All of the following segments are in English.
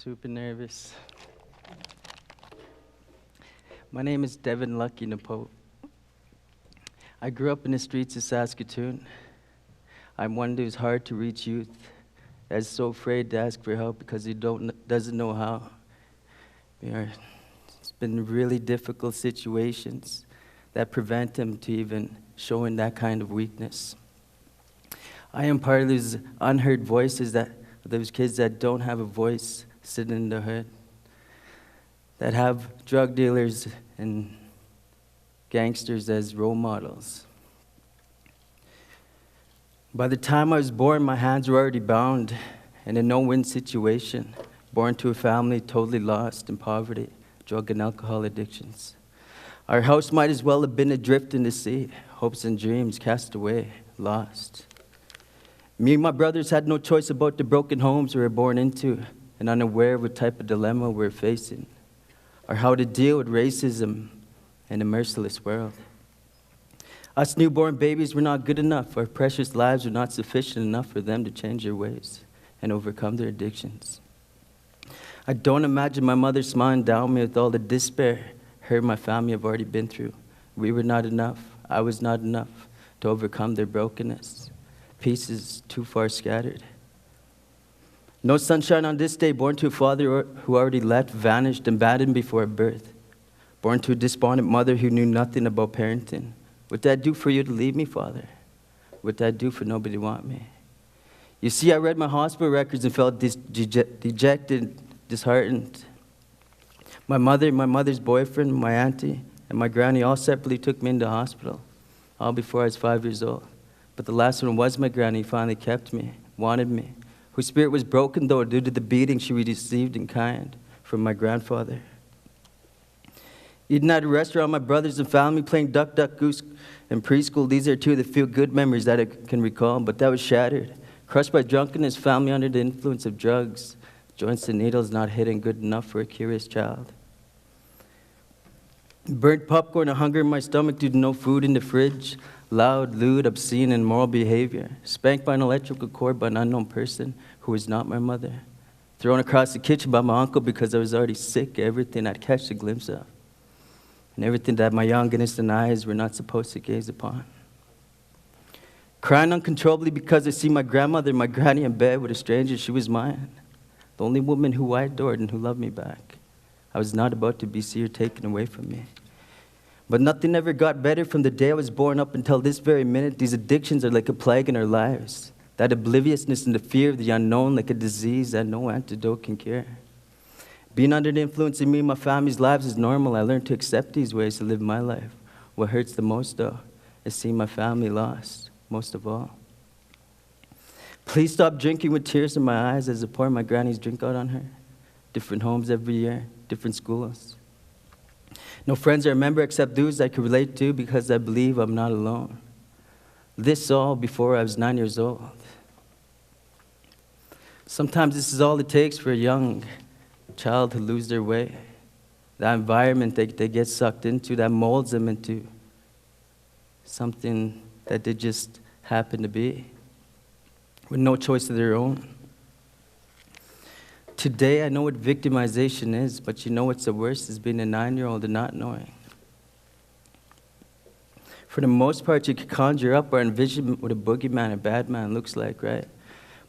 super nervous. My name is Devon Napope. I grew up in the streets of Saskatoon. I'm one who's hard to reach youth, that's so afraid to ask for help because he doesn't know how. It's been really difficult situations that prevent him to even showing that kind of weakness. I am part of those unheard voices, those kids that don't have a voice sitting in the hood, that have drug dealers and gangsters as role models. By the time I was born, my hands were already bound in a no-win situation, born to a family totally lost in poverty, drug and alcohol addictions. Our house might as well have been adrift in the sea, hopes and dreams cast away, lost. Me and my brothers had no choice about the broken homes we were born into and unaware of what type of dilemma we're facing, or how to deal with racism in a merciless world. Us newborn babies were not good enough. Our precious lives were not sufficient enough for them to change their ways and overcome their addictions. I don't imagine my mother smiling down on me with all the despair her and my family have already been through. We were not enough. I was not enough to overcome their brokenness. Pieces too far scattered. No sunshine on this day, born to a father who already left, vanished, abandoned before birth. Born to a despondent mother who knew nothing about parenting. What did I do for you to leave me, Father? What did I do for nobody to want me? You see, I read my hospital records and felt dejected, disheartened. My mother, my mother's boyfriend, my auntie, and my granny all separately took me into hospital, all before I was 5 years old. But the last one was my granny, who finally kept me, wanted me, whose spirit was broken, though, due to the beating she received in kind from my grandfather. Eating at a restaurant, my brothers and family playing duck, duck, goose in preschool, these are two of the few good memories that I can recall, but that was shattered. Crushed by drunkenness, family under the influence of drugs, joints and needles not hitting good enough for a curious child. Burnt popcorn and hunger in my stomach due to no food in the fridge, loud, lewd, obscene, and immoral behavior. Spanked by an electrical cord by an unknown person who was not my mother. Thrown across the kitchen by my uncle because I was already sick of everything I'd catch a glimpse of. And everything that my young innocent eyes were not supposed to gaze upon. Crying uncontrollably because I see my grandmother and my granny in bed with a stranger. She was mine, the only woman who I adored and who loved me back. I was not about to see her taken away from me. But nothing ever got better from the day I was born up until this very minute. These addictions are like a plague in our lives. That obliviousness and the fear of the unknown, like a disease that no antidote can cure. Being under the influence of me and my family's lives is normal. I learned to accept these ways to live my life. What hurts the most, though, is seeing my family lost, most of all. Please stop drinking with tears in my eyes as I pour my granny's drink out on her. Different homes every year, different schools. No friends I remember except those I could relate to because I believe I'm not alone. This all before I was 9 years old. Sometimes this is all it takes for a young child to lose their way. That environment they get sucked into that molds them into something that they just happen to be with no choice of their own. Today, I know what victimization is, but you know what's the worst is being a 9-year-old and not knowing. For the most part, you can conjure up or envision what a boogeyman, a bad man looks like, right?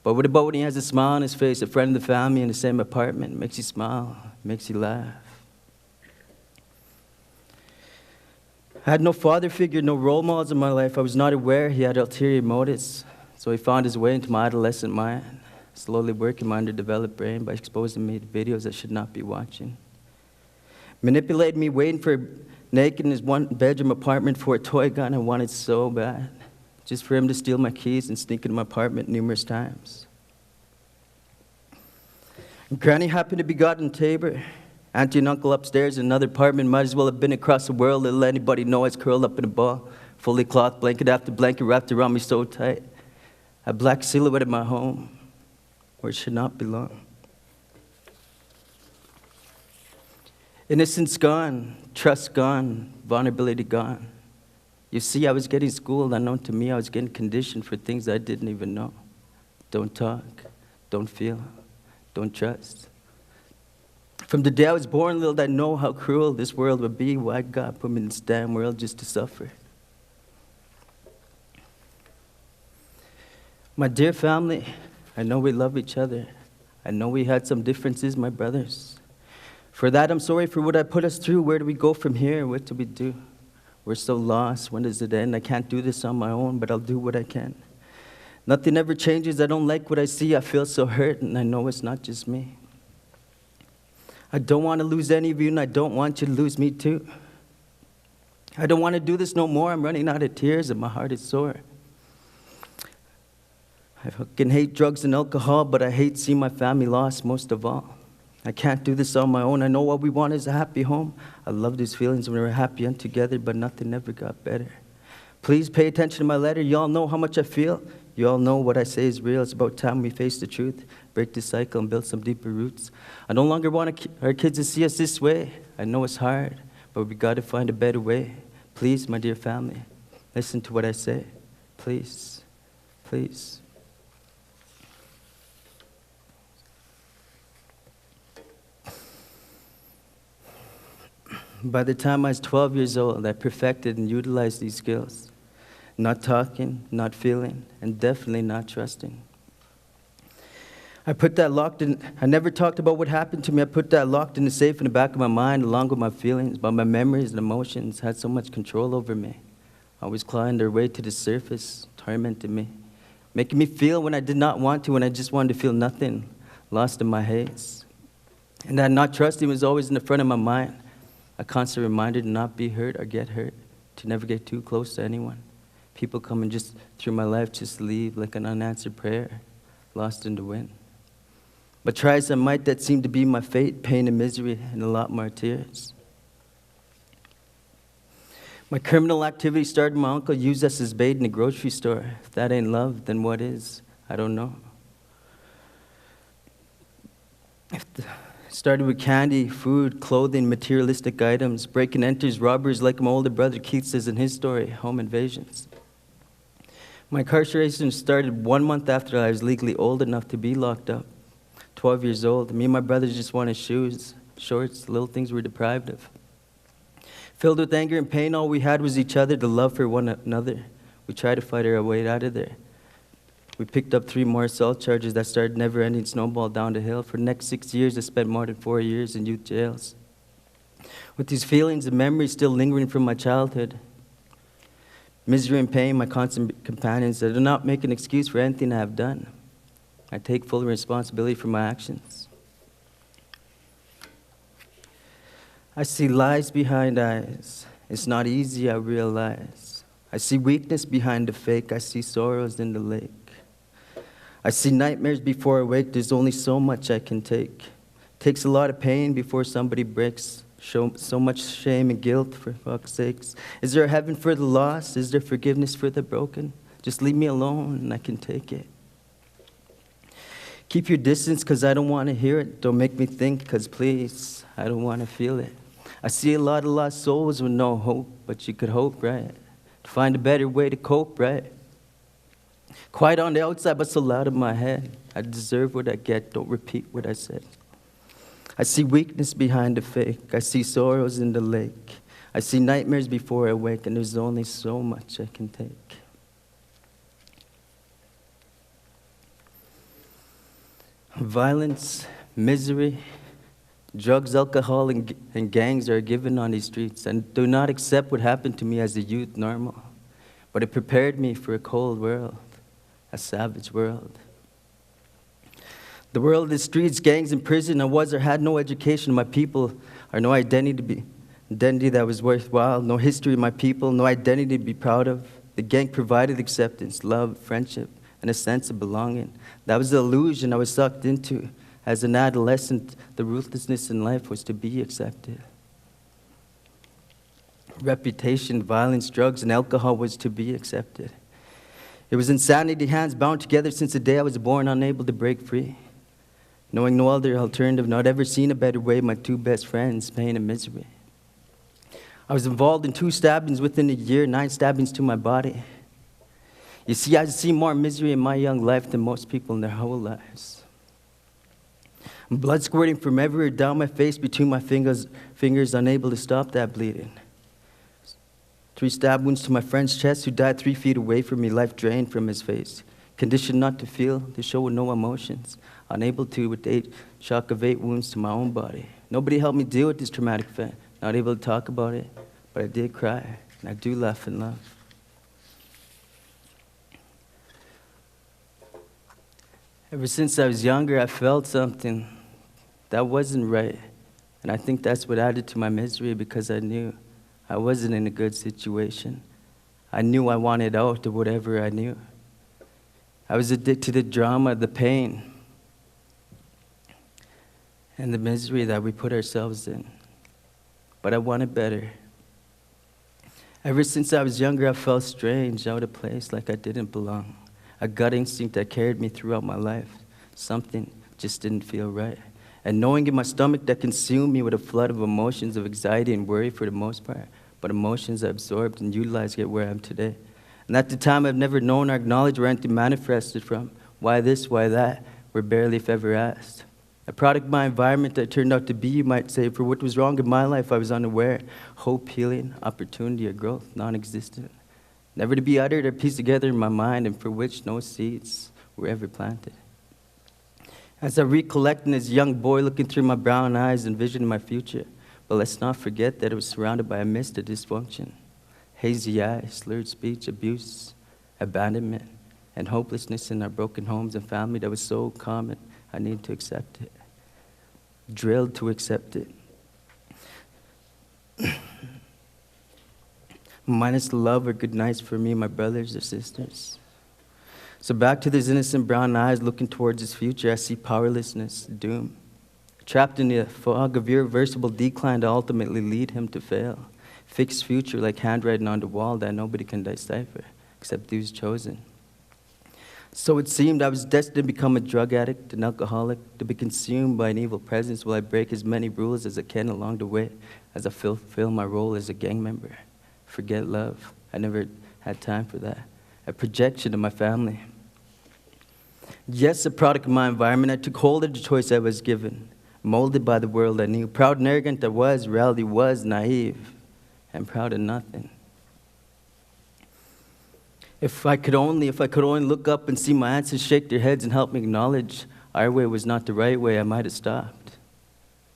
But what about when he has a smile on his face, a friend of the family in the same apartment, makes you smile, makes you laugh? I had no father figure, no role models in my life. I was not aware he had ulterior motives, so he found his way into my adolescent mind. Slowly working my underdeveloped brain by exposing me to videos I should not be watching. Manipulated me, waiting for naked in his one-bedroom apartment for a toy gun I wanted so bad, just for him to steal my keys and sneak into my apartment numerous times. And Granny happened to be God in Tabor. Auntie and uncle upstairs in another apartment might as well have been across the world to let anybody know I was curled up in a ball, fully clothed, blanket after blanket wrapped around me so tight. A black silhouette of my home, where it should not belong. Innocence gone, trust gone, vulnerability gone. You see, I was getting schooled. Unknown to me, I was getting conditioned for things I didn't even know. Don't talk, don't feel, don't trust, From the day I was born, little did I know how cruel this world would be. Why God put me in this damn world just to suffer? My dear family, I know we love each other. I know we had some differences, my brothers. For that, I'm sorry for what I put us through. Where do we go from here? What do we do? We're so lost. When does it end? I can't do this on my own, but I'll do what I can. Nothing ever changes. I don't like what I see. I feel so hurt, and I know it's not just me. I don't want to lose any of you, and I don't want you to lose me too. I don't want to do this no more. I'm running out of tears, and my heart is sore. I fucking hate drugs and alcohol, but I hate seeing my family lost most of all. I can't do this on my own. I know what we want is a happy home. I love these feelings when we were happy and together, but nothing ever got better. Please pay attention to my letter. You all know how much I feel. You all know what I say is real. It's about time we face the truth, break this cycle, and build some deeper roots. I no longer want our kids to see us this way. I know it's hard, but we got to find a better way. Please, my dear family, listen to what I say. Please, please. By the time I was 12 years old, I perfected and utilized these skills. Not talking, not feeling, and definitely not trusting. I put that locked in. I never talked about what happened to me. I put that locked in the safe in the back of my mind, along with my feelings, but my memories and emotions had so much control over me. Always clawing their way to the surface, tormenting me, making me feel when I did not want to, when I just wanted to feel nothing, lost in my haze. And that not trusting was always in the front of my mind. A constant reminder to not be hurt or get hurt, to never get too close to anyone. People coming just through my life, just leave like an unanswered prayer, lost in the wind. But try as I might, that seemed to be my fate, pain and misery, and a lot more tears. My criminal activity started when my uncle used us as bait in the grocery store. If that ain't love, then what is? I don't know. Started with candy, food, clothing, materialistic items, break and enters, robberies like my older brother Keith says in his story, home invasions. My incarceration started 1 month after I was legally old enough to be locked up. 12 years old. Me and my brothers just wanted shoes, shorts, little things we were deprived of. Filled with anger and pain, all we had was each other, the love for one another. We tried to fight our way out of there. We picked up 3 more assault charges that started never-ending snowball down the hill. For the next 6 years, I spent more than 4 years in youth jails. With these feelings and memories still lingering from my childhood, misery and pain, my constant companions, I do not make an excuse for anything I have done. I take full responsibility for my actions. I see lies behind eyes. It's not easy, I realize. I see weakness behind the fake. I see sorrows in the lake. I see nightmares before I wake. There's only so much I can take. Takes a lot of pain before somebody breaks. So much shame and guilt, for fuck's sakes. Is there a heaven for the lost? Is there forgiveness for the broken? Just leave me alone and I can take it. Keep your distance because I don't want to hear it. Don't make me think because please, I don't want to feel it. I see a lot of lost souls with no hope, but you could hope, right? To find a better way to cope, right? Quiet on the outside, but so loud in my head. I deserve what I get. Don't repeat what I said. I see weakness behind the fake. I see sorrows in the lake. I see nightmares before I wake, and there's only so much I can take. Violence, misery, drugs, alcohol, and gangs are given on these streets, and do not accept what happened to me as a youth normal. But it prepared me for a cold world, a savage world. The world of the streets, gangs, and prison, I was or had no education of my people, or no identity that was worthwhile, no history of my people, no identity to be proud of. The gang provided acceptance, love, friendship, and a sense of belonging. That was the illusion I was sucked into. As an adolescent, the ruthlessness in life was to be accepted. Reputation, violence, drugs, and alcohol was to be accepted. It was insanity, hands bound together since the day I was born, unable to break free. Knowing no other alternative, not ever seen a better way, my 2 best friends, pain and misery. I was involved in 2 stabbings within a year, 9 stabbings to my body. You see, I've seen more misery in my young life than most people in their whole lives. Blood squirting from everywhere down my face between my fingers, unable to stop that bleeding. 3 stab wounds to my friend's chest who died 3 feet away from me, life drained from his face. Conditioned not to feel, to show with no emotions. Unable to with the shock of 8 wounds to my own body. Nobody helped me deal with this traumatic event. Not able to talk about it, but I did cry, and I do laugh and love. Ever since I was younger, I felt something that wasn't right. And I think that's what added to my misery, because I knew I wasn't in a good situation. I knew I wanted out of whatever I knew. I was addicted to the drama, the pain, and the misery that we put ourselves in. But I wanted better. Ever since I was younger, I felt strange, out of place, like I didn't belong. A gut instinct that carried me throughout my life. Something just didn't feel right. And knowing in my stomach that consumed me with a flood of emotions of anxiety and worry for the most part, but emotions I absorbed and utilized to get where I am today. And at the time, I've never known or acknowledged where anything manifested from. Why this, why that, were barely if ever asked. A product of my environment that turned out to be, you might say, for what was wrong in my life, I was unaware. Hope, healing, opportunity, or growth, non-existent. Never to be uttered or pieced together in my mind, and for which no seeds were ever planted. As I recollect as a young boy looking through my brown eyes, envisioning my future, but let's not forget that it was surrounded by a mist of dysfunction. Hazy eyes, slurred speech, abuse, abandonment, and hopelessness in our broken homes and family that was so common, I needed to accept it. Drilled to accept it. Minus the love or good nights for me, my brothers or sisters. So back to these innocent brown eyes looking towards his future, I see powerlessness, doom. Trapped in the fog of irreversible decline to ultimately lead him to fail. Fixed future like handwriting on the wall that nobody can decipher, except those chosen. So it seemed I was destined to become a drug addict, an alcoholic, to be consumed by an evil presence while I break as many rules as I can along the way as I fulfill my role as a gang member. Forget love. I never had time for that. A projection of my family. Yes, a product of my environment. I took hold of the choice I was given, molded by the world I knew. Proud and arrogant I was, reality was naive, and proud of nothing. If I could only look up and see my ancestors shake their heads and help me acknowledge our way was not the right way, I might have stopped.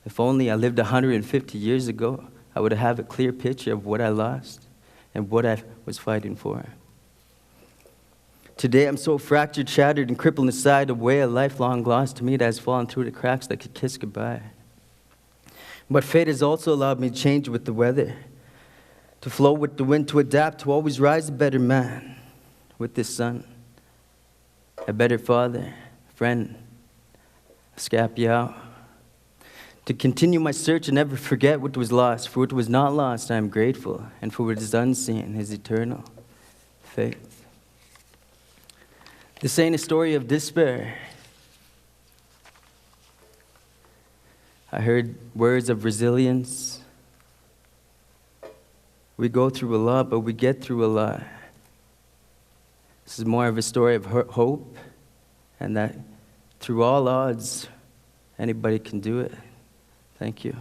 If only I lived 150 years ago, I would have a clear picture of what I lost and what I was fighting for. Today I'm so fractured, shattered, and crippled inside, a way a lifelong loss to me that has fallen through the cracks like a kiss goodbye. But fate has also allowed me to change with the weather, to flow with the wind, to adapt, to always rise a better man. With this son, a better father, friend, Scapia, to continue my search and never forget what was lost. For what was not lost, I am grateful, and for what is unseen is eternal faith. This ain't a story of despair. I heard words of resilience. We go through a lot, but we get through a lot. This is more of a story of hope, and that through all odds, anybody can do it. Thank you.